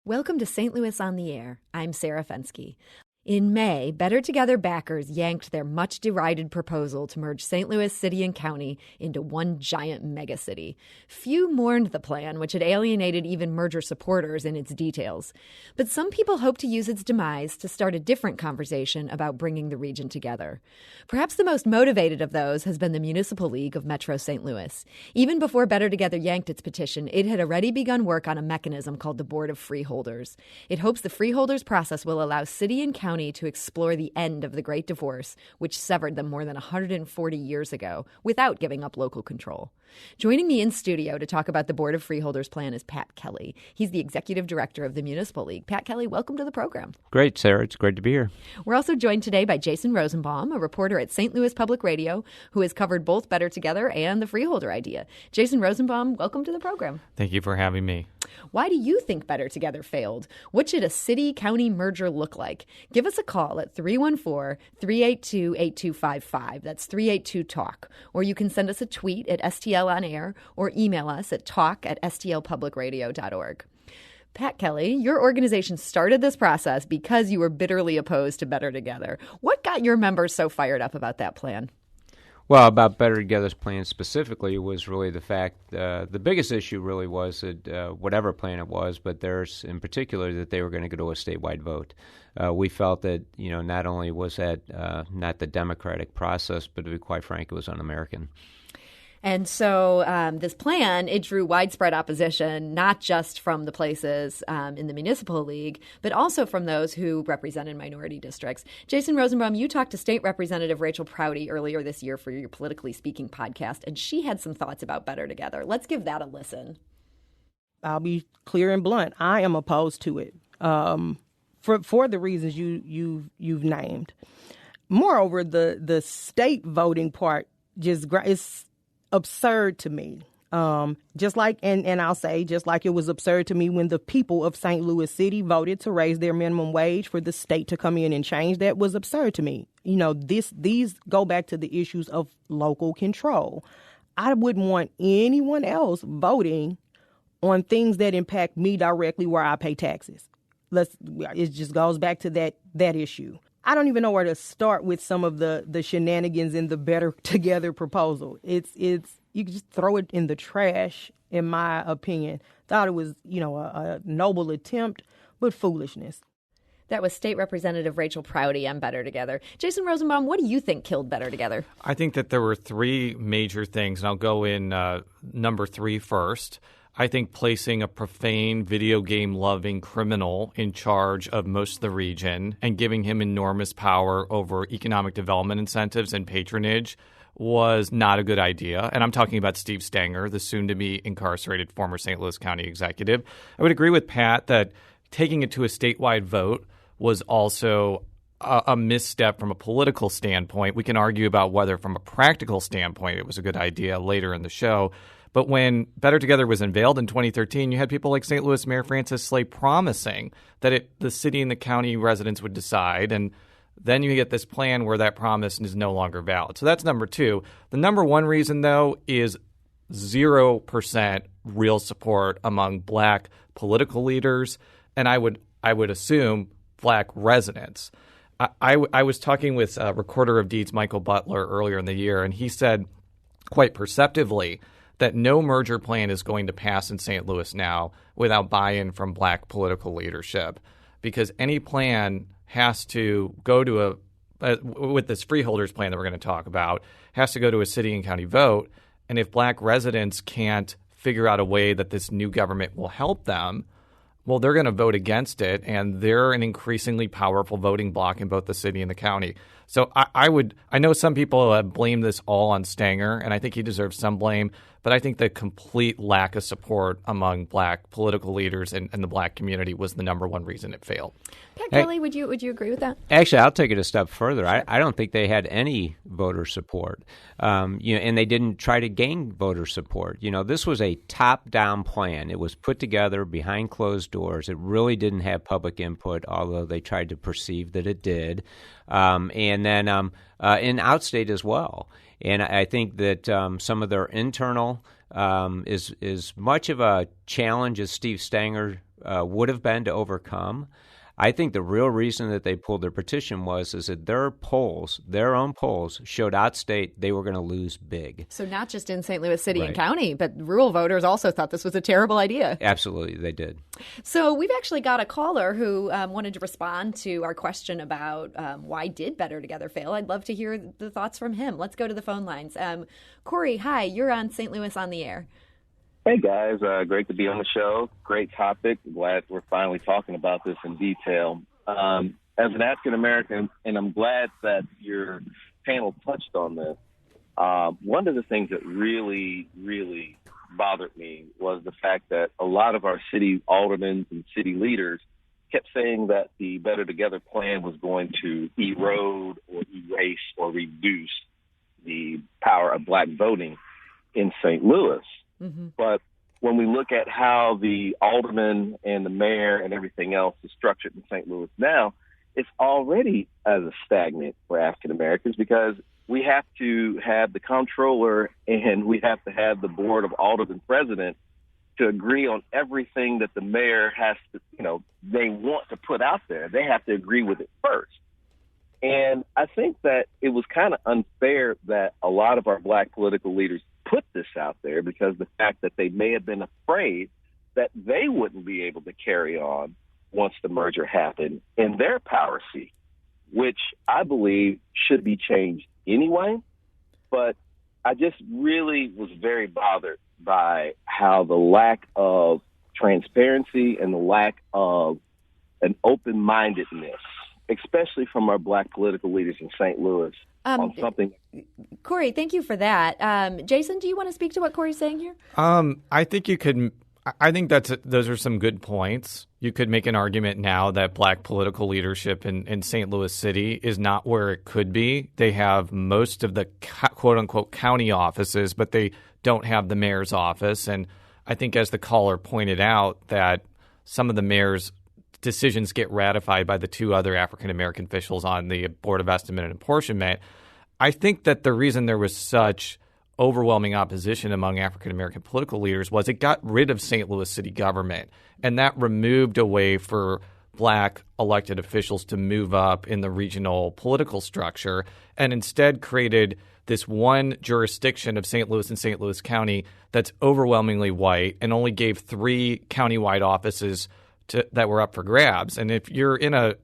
Welcome to St. Louis on the Air. I'm Sarah Fenske. In May, Better Together backers yanked their much-derided proposal to merge St. Louis City and County into one giant megacity. Few mourned the plan, which had alienated even merger supporters in its details. But some people hope to use its demise to start a different conversation about bringing the region together. Perhaps the most motivated of those has been the Municipal League of Metro St. Louis. Even before Better Together yanked its petition, it had already begun work on a mechanism called the Board of Freeholders. It hopes the freeholders process will allow city and county to explore the end of the Great Divorce, which severed them more than 140 years ago, without giving up local control. Joining me in studio to talk about the Board of Freeholders plan is Pat Kelly. He's the executive director of the Municipal League. Pat Kelly, welcome to the program. Great, Sarah. It's great to be here. We're also joined today by Jason Rosenbaum, a reporter at St. Louis Public Radio, who has covered both Better Together and the freeholder idea. Jason Rosenbaum, welcome to the program. Thank you for having me. Why do you think Better Together failed? What should a city-county merger look like? Give us a call at 314-382-8255. That's 382-TALK. Or you can send us a tweet at STL on Air or email us at talk@stlpublicradio.org. Pat Kelly, your organization started this process because you were bitterly opposed to Better Together. What got your members so fired up about that plan? Well, about Better Together's plan specifically was really the fact, the biggest issue really was that whatever plan it was, but theirs in particular, that they were going to go to a statewide vote. We felt that, not only was that not the democratic process, but to be quite frank, it was un-American. And so this plan, it drew widespread opposition, not just from the places in the Municipal League, but also from those who represented minority districts. Jason Rosenbaum, you talked to State Representative Rachel Prouty earlier this year for your Politically Speaking podcast, and she had some thoughts about Better Together. Let's give that a listen. I'll be clear and blunt. I am opposed to it for the reasons you've named. Moreover, the state voting part is absurd to me. Just like it was absurd to me when the people of St. Louis City voted to raise their minimum wage for the state to come in and change. That was absurd to me. These go back to the issues of local control. I wouldn't want anyone else voting on things that impact me directly where I pay taxes. It just goes back to that issue. I don't even know where to start with some of the shenanigans in the Better Together proposal. It's you can just throw it in the trash, in my opinion. Thought it was, a noble attempt, but foolishness. That was State Representative Rachel Prouty on Better Together. Jason Rosenbaum, what do you think killed Better Together? I think that there were three major things, and I'll go in number 3 first. I think placing a profane video game loving criminal in charge of most of the region and giving him enormous power over economic development incentives and patronage was not a good idea. And I'm talking about Steve Stenger, the soon-to-be incarcerated former St. Louis County executive. I would agree with Pat that taking it to a statewide vote was also a misstep from a political standpoint. We can argue about whether from a practical standpoint it was a good idea later in the show. But when Better Together was unveiled in 2013, you had people like St. Louis Mayor Francis Slay promising that the city and the county residents would decide. And then you get this plan where that promise is no longer valid. So that's number 2. The number 1 reason, though, is 0% real support among black political leaders. And I would assume black residents. I was talking with Recorder of Deeds Michael Butler earlier in the year, and he said quite perceptively that no merger plan is going to pass in St. Louis now without buy-in from black political leadership, because any plan has to go to with this freeholders plan that we're going to talk about, has to go to a city and county vote. And if black residents can't figure out a way that this new government will help them, well, they're going to vote against it, and they're an increasingly powerful voting bloc in both the city and the county. So I know some people have blamed this all on Stenger, and I think he deserves some blame, but I think the complete lack of support among black political leaders and the black community was the number 1 reason it failed. Pat Kelly, would you agree with that? Actually, I'll take it a step further. I don't think they had any voter support, and they didn't try to gain voter support. This was a top-down plan. It was put together behind closed doors. It really didn't have public input, although they tried to perceive that it did, and then in outstate as well. And I think that some of their internal is much of a challenge as Steve Stenger would have been to overcome. I think the real reason that they pulled their petition is that their own polls, showed outstate they were going to lose big. So not just in St. Louis City and County, but rural voters also thought this was a terrible idea. Absolutely, they did. So we've actually got a caller who wanted to respond to our question about why did Better Together fail. I'd love to hear the thoughts from him. Let's go to the phone lines. Corey, hi, you're on St. Louis on the Air. Hey, guys. Great to be on the show. Great topic. Glad we're finally talking about this in detail. As an African-American, and I'm glad that your panel touched on this, one of the things that really, really bothered me was the fact that a lot of our city aldermen and city leaders kept saying that the Better Together plan was going to erode or erase or reduce the power of black voting in St. Louis. Mm-hmm. But when we look at how the alderman and the mayor and everything else is structured in St. Louis now, it's already as a stagnant for African Americans because we have to have the comptroller and we have to have the board of aldermen president to agree on everything that the mayor has to, they want to put out there. They have to agree with it first. And I think that it was kind of unfair that a lot of our black political leaders put this out there because the fact that they may have been afraid that they wouldn't be able to carry on once the merger happened in their power seat, which I believe should be changed anyway. But I just really was very bothered by how the lack of transparency and the lack of an open-mindedness, especially from our black political leaders in St. Louis, on something. Corey, thank you for that. Jason, do you want to speak to what Corey's saying here? I think you could. I think those are some good points. You could make an argument now that black political leadership in St. Louis City is not where it could be. They have most of the quote-unquote county offices, but they don't have the mayor's office. And I think as the caller pointed out, that some of the mayor's decisions get ratified by the two other African-American officials on the Board of Estimate and Apportionment. I think that the reason there was such overwhelming opposition among African-American political leaders was it got rid of St. Louis city government, and that removed a way for black elected officials to move up in the regional political structure and instead created this one jurisdiction of St. Louis and St. Louis County that's overwhelmingly white and only gave 3 countywide offices that were up for grabs. And if you're in a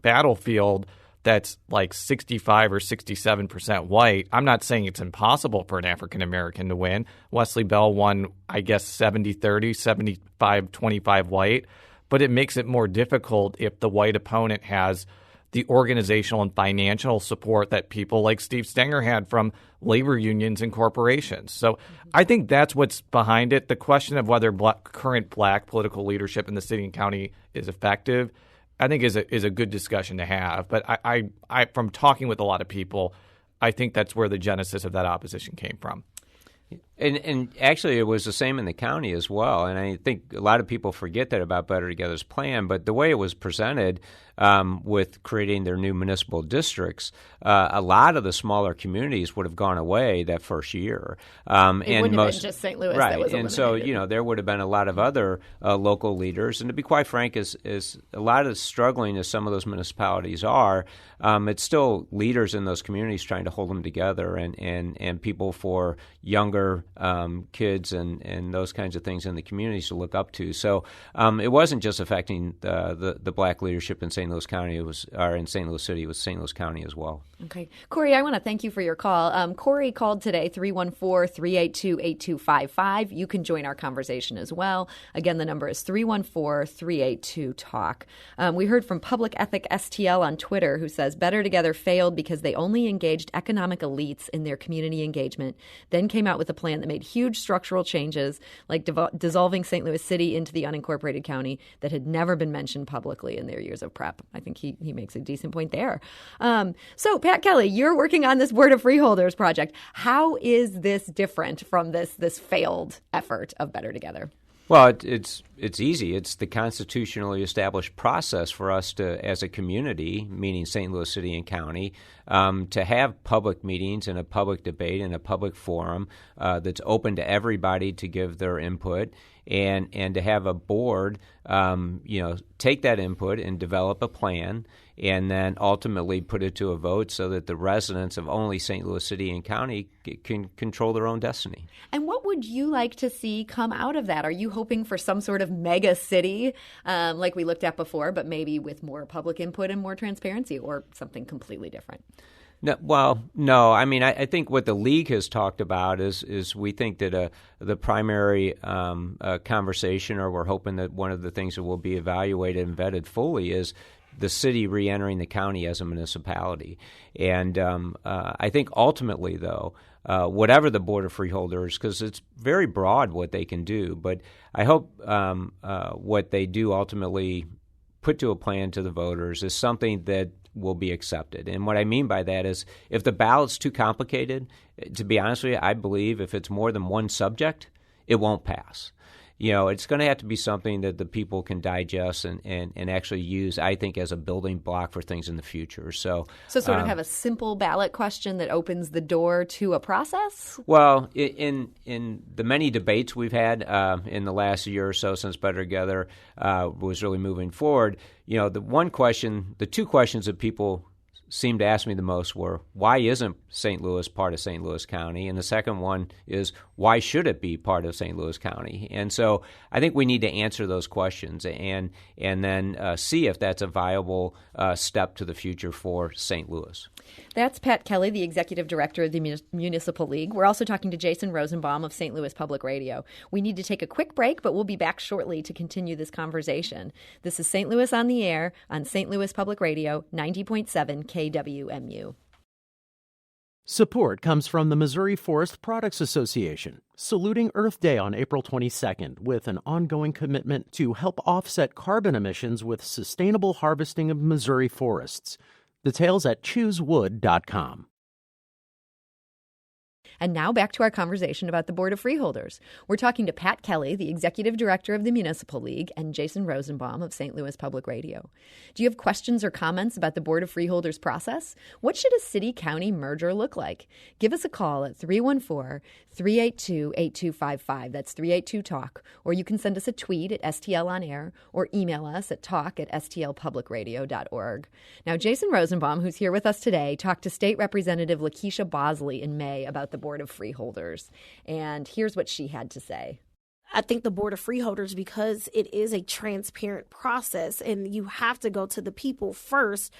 battlefield that's like 65 or 67% white, I'm not saying it's impossible for an African American to win. Wesley Bell won, I guess, 70-30, 75-25 white. But it makes it more difficult if the white opponent has the organizational and financial support that people like Steve Stenger had from labor unions and corporations. So I think that's what's behind it. The question of whether current black political leadership in the city and county is effective, I think is a good discussion to have. But I from talking with a lot of people, I think that's where the genesis of that opposition came from. And actually, it was the same in the county as well. And I think a lot of people forget that about Better Together's plan. But the way it was presented with creating their new municipal districts, a lot of the smaller communities would have gone away that first year. It wouldn't have been just St. Louis right. that was eliminated. And so, there would have been a lot of other local leaders. And to be quite frank, is a lot of struggling as some of those municipalities are, it's still leaders in those communities trying to hold them together and people for younger kids and those kinds of things in the communities to look up to. So it wasn't just affecting the black leadership in St. Louis County. It was in St. Louis City. It was St. Louis County as well. Okay. Corey, I want to thank you for your call. Corey called today, 314-382-8255. You can join our conversation as well. Again, the number is 314-382-TALK. We heard from Public Ethic STL on Twitter, who says, Better Together failed because they only engaged economic elites in their community engagement, then came out with a plan that made huge structural changes, like dissolving St. Louis City into the unincorporated county that had never been mentioned publicly in their years of prep. I think he makes a decent point there. So, Pat Kelly, you're working on this Board of Freeholders project. How is this different from this failed effort of Better Together? Well, it's easy. It's the constitutionally established process for us to, as a community, meaning St. Louis City and County, to have public meetings and a public debate and a public forum that's open to everybody to give their input. and to have a board, take that input and develop a plan, and then ultimately put it to a vote so that the residents of only St. Louis City and County can control their own destiny. And what would you like to see come out of that? Are you hoping for some sort of mega city like we looked at before, but maybe with more public input and more transparency, or something completely different? No. I mean, I think what the league has talked about is we think that the primary conversation, or we're hoping that one of the things that will be evaluated and vetted fully, is the city reentering the county as a municipality. And I think ultimately, though, whatever the Board of Freeholders, because it's very broad what they can do, but I hope what they do ultimately put to a plan to the voters is something that will be accepted. And what I mean by that is, if the ballot's too complicated, to be honest with you, I believe if it's more than one subject, it won't pass. It's going to have to be something that the people can digest and actually use, I think, as a building block for things in the future. So sort of have a simple ballot question that opens the door to a process? Well, in the many debates we've had in the last year or so since Better Together was really moving forward, the two questions that people seemed to ask me the most were, why isn't St. Louis part of St. Louis County? And the second one is, why should it be part of St. Louis County? And so I think we need to answer those questions and then see if that's a viable step to the future for St. Louis. That's Pat Kelly, the executive director of the Municipal League. We're also talking to Jason Rosenbaum of St. Louis Public Radio. We need to take a quick break, but we'll be back shortly to continue this conversation. This is St. Louis on the Air on St. Louis Public Radio, 90.7 KWMU. Support comes from the Missouri Forest Products Association, saluting Earth Day on April 22nd with an ongoing commitment to help offset carbon emissions with sustainable harvesting of Missouri forests. Details at choosewood.com. And now back to our conversation about the Board of Freeholders. We're talking to Pat Kelly, the executive director of the Municipal League, and Jason Rosenbaum of St. Louis Public Radio. Do you have questions or comments about the Board of Freeholders process? What should a city-county merger look like? Give us a call at 314-382-8255. That's 382-TALK. Or you can send us a tweet at STL On Air or email us at talk@stlpublicradio.org. Now, Jason Rosenbaum, who's here with us today, talked to State Representative Lakeisha Bosley in May about the Board of Freeholders. And here's what she had to say. I think the Board of Freeholders, because it is a transparent process and you have to go to the people first,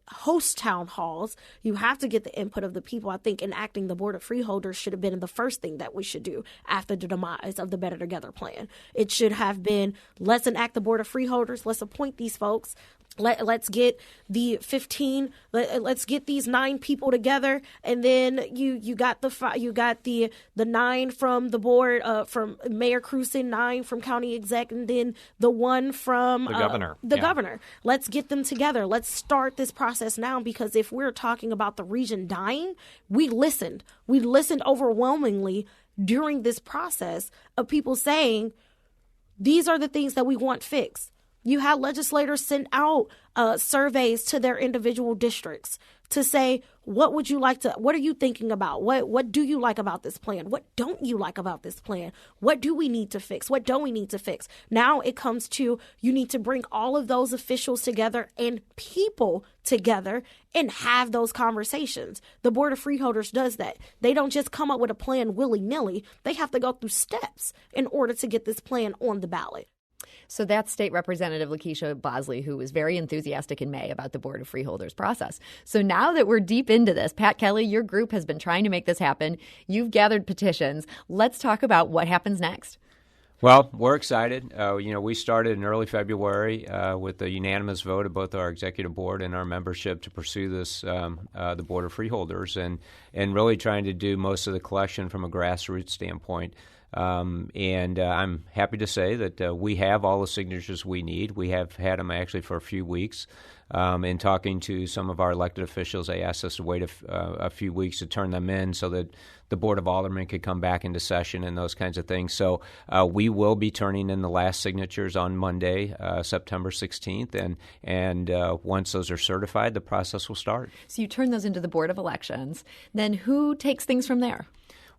host town halls, you have to get the input of the people. I think enacting the Board of Freeholders should have been the first thing that we should do after the demise of the Better Together plan. It should have been, let's enact the Board of Freeholders, let's appoint these folks. Let's get the 15. Let's get these 9 people together, and then you got the 9 from the board, from Mayor Cruzen, 9 from county exec, and then the 1 from the governor. Governor. Let's get them together. Let's start this process now, because if we're talking about the region dying, we listened. We listened overwhelmingly during this process of people saying, these are the things that we want fixed. You had legislators send out surveys to their individual districts to say, what are you thinking about? What do you like about this plan? What don't you like about this plan? What do we need to fix? What don't we need to fix? Now it comes to, you need to bring all of those officials together and people together and have those conversations. The Board of Freeholders does that. They don't just come up with a plan willy-nilly. They have to go through steps in order to get this plan on the ballot. So that's State Representative Lakeisha Bosley, who was very enthusiastic in May about the Board of Freeholders process. So now that we're deep into this, Pat Kelly, your group has been trying to make this happen. You've gathered petitions. Let's talk about what happens next. Well, we're excited. We started in early February with a unanimous vote of both our executive board and our membership to pursue this, the Board of Freeholders, and really trying to do most of the collection from a grassroots standpoint. And I'm happy to say that we have all the signatures we need. We have had them actually for a few weeks. In talking to some of our elected officials, they asked us to wait a few weeks to turn them in so that the Board of Aldermen could come back into session and those kinds of things. So we will be turning in the last signatures on Monday, September 16th. And once those are certified, the process will start. So you turn those into the Board of Elections. Then who takes things from there?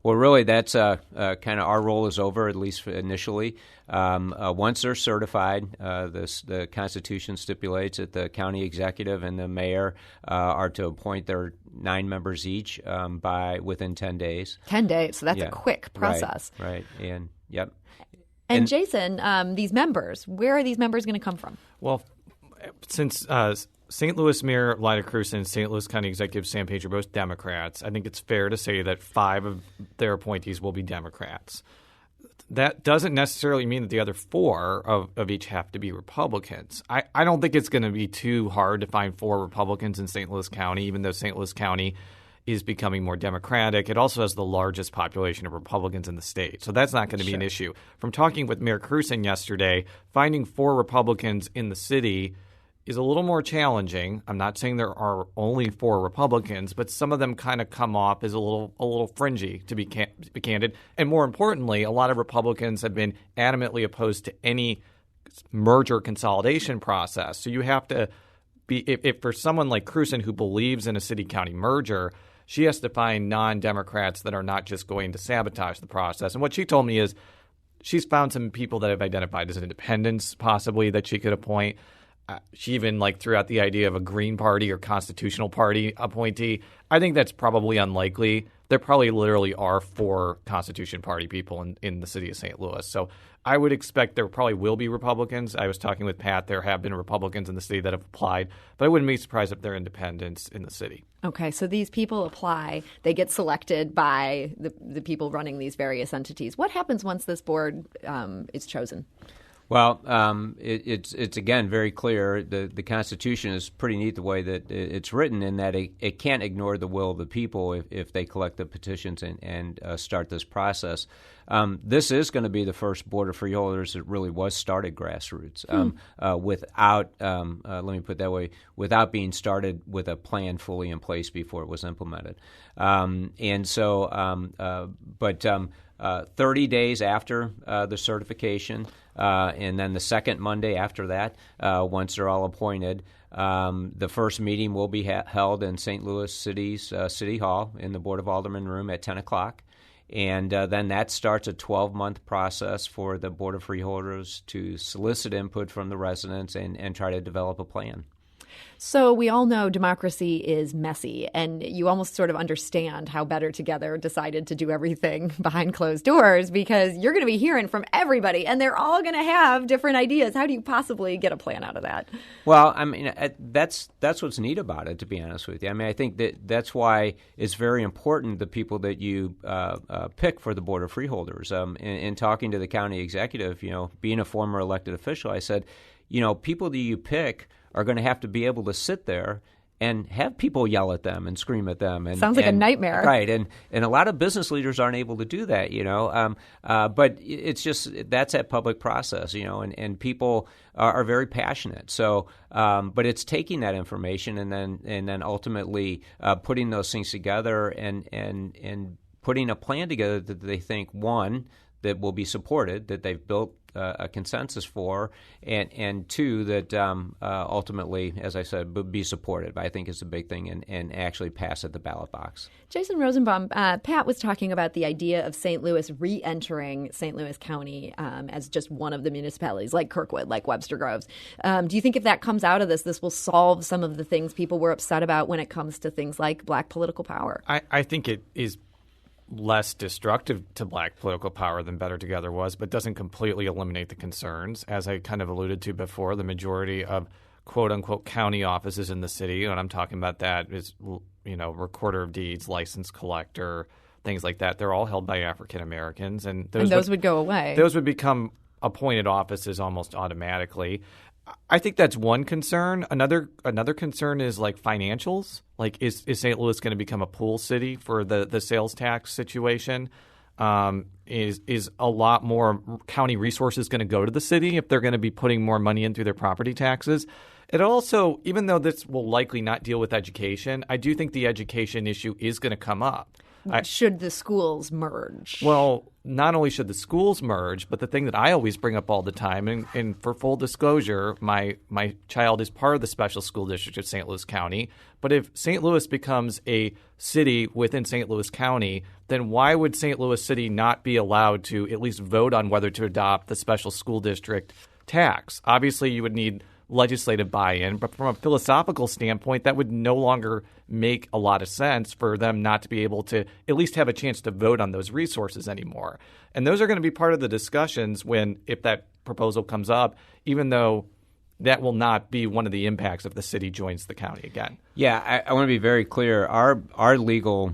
Well, really, that's kind of our role is over, at least initially. Once they're certified, the Constitution stipulates that the county executive and the mayor are to appoint their 9 members each within 10 days. 10 days, so that's a quick process. Right, and yep. And Jason, these members, where are these members going to come from? Well, since St. Louis Mayor Lyda Cruz and St. Louis County Executive Sam Page are both Democrats, I think it's fair to say that 5 of their appointees will be Democrats. That doesn't necessarily mean that the other 4 of each have to be Republicans. I don't think it's going to be too hard to find 4 Republicans in St. Louis County, even though St. Louis County is becoming more Democratic. It also has the largest population of Republicans in the state. So that's not going to be an issue. From talking with Mayor Cruzen yesterday, finding 4 Republicans in the city is a little more challenging. I'm not saying there are only 4 Republicans, but some of them kind of come off as a little fringy, to be candid. And more importantly, a lot of Republicans have been adamantly opposed to any merger consolidation process. So you have to be if for someone like Cruzen who believes in a city-county merger, she has to find non-Democrats that are not just going to sabotage the process. And what she told me is she's found some people that have identified as independents possibly that she could appoint. She even threw out the idea of a Green Party or Constitutional Party appointee. I think that's probably unlikely. There probably literally are 4 Constitution Party people in the city of St. Louis. So I would expect there probably will be Republicans. I was talking with Pat. There have been Republicans in the city that have applied, but I wouldn't be surprised if there are independents in the city. Okay, so these people apply. They get selected by the people running these various entities. What happens once this board is chosen? Well, it's again very clear. The Constitution is pretty neat the way that it's written in that it can't ignore the will of the people if they collect the petitions and start this process. This is going to be the first Board of Freeholders that really was started grassroots without, let me put it that way, without being started with a plan fully in place before it was implemented. 30 days after the certification, and then the second Monday after that, once they're all appointed, the first meeting will be held in St. Louis City's City Hall in the Board of Aldermen room at 10 o'clock. And then that starts a 12-month process for the Board of Freeholders to solicit input from the residents and try to develop a plan. So we all know democracy is messy, and you almost sort of understand how Better Together decided to do everything behind closed doors because you're going to be hearing from everybody, and they're all going to have different ideas. How do you possibly get a plan out of that? Well, I mean, that's what's neat about it, to be honest with you. I mean, I think that's why it's very important the people that you pick for the Board of Freeholders. In talking to the county executive, being a former elected official, I said, people that you pick are going to have to be able to sit there and have people yell at them and scream at them. Sounds like a nightmare. Right. And a lot of business leaders aren't able to do that, but it's just that's that public process, and people are very passionate. So, but it's taking that information and then ultimately putting those things together and putting a plan together that they think, one, that will be supported, that they've built a consensus for, and 2, that ultimately, as I said, would be supported. I think is the big thing, and actually pass at the ballot box. Jason Rosenbaum, Pat was talking about the idea of St. Louis re-entering St. Louis County as just one of the municipalities, like Kirkwood, like Webster Groves. Do you think if that comes out of this will solve some of the things people were upset about when it comes to things like black political power? I think it is less destructive to black political power than Better Together was, but doesn't completely eliminate the concerns. As I kind of alluded to before, the majority of quote-unquote county offices in the city, and I'm talking about that, is, recorder of deeds, license collector, things like that. They're all held by African Americans. And those would go away. Those would become appointed offices almost automatically. I think that's one concern. Another concern is financials. Is St. Louis going to become a pool city for the sales tax situation? Is a lot more county resources going to go to the city if they're going to be putting more money in through their property taxes? It also, even though this will likely not deal with education, I do think the education issue is going to come up. should the schools merge? Well, not only should the schools merge, but the thing that I always bring up all the time, and for full disclosure, my child is part of the special school district of St. Louis County. But if St. Louis becomes a city within St. Louis County, then why would St. Louis City not be allowed to at least vote on whether to adopt the special school district tax? Obviously, you would need legislative buy-in, but from a philosophical standpoint, that would no longer make a lot of sense for them not to be able to at least have a chance to vote on those resources anymore. And those are going to be part of the discussions if that proposal comes up, even though that will not be one of the impacts if the city joins the county again. Yeah, I want to be very clear. Our legal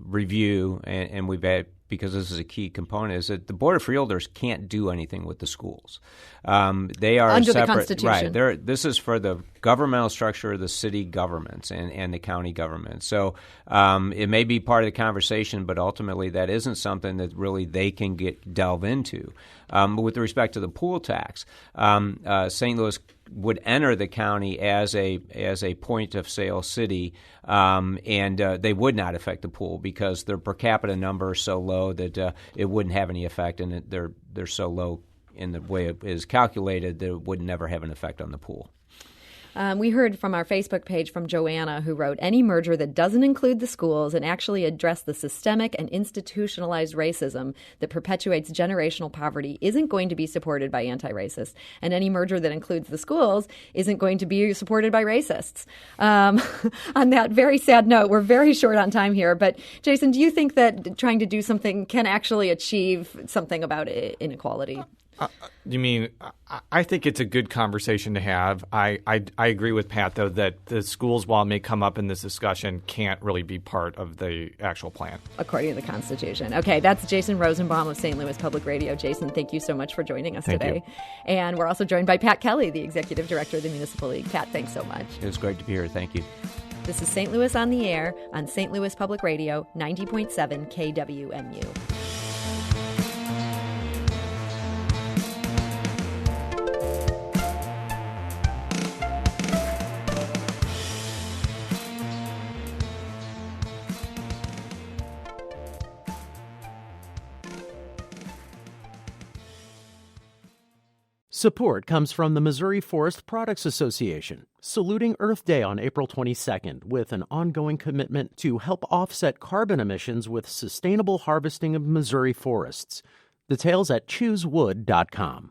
review, and we've had, because this is a key component, is that the Board of Freeholders can't do anything with the schools. They are under separate, the Constitution. Right. This is for the governmental structure of the city governments and the county government. So it may be part of the conversation, but ultimately that isn't something that really they can delve into. But with respect to the pool tax, St. Louis would enter the county as a point of sale city, and they would not affect the pool because their per capita number is so low that it wouldn't have any effect, and they're so low in the way it is calculated that it would never have an effect on the pool. We heard from our Facebook page from Joanna, who wrote, any merger that doesn't include the schools and actually address the systemic and institutionalized racism that perpetuates generational poverty isn't going to be supported by anti-racists. And any merger that includes the schools isn't going to be supported by racists. On that very sad note, we're very short on time here. But Jason, do you think that trying to do something can actually achieve something about inequality? You mean, I think it's a good conversation to have. I agree with Pat, though, that the schools, while it may come up in this discussion, can't really be part of the actual plan. According to the Constitution. Okay, that's Jason Rosenbaum of St. Louis Public Radio. Jason, thank you so much for joining us today. You. And we're also joined by Pat Kelly, the Executive Director of the Municipal League. Pat, thanks so much. It was great to be here. Thank you. This is St. Louis on the Air on St. Louis Public Radio, 90.7 KWMU. Support comes from the Missouri Forest Products Association, saluting Earth Day on April 22nd with an ongoing commitment to help offset carbon emissions with sustainable harvesting of Missouri forests. Details at choosewood.com.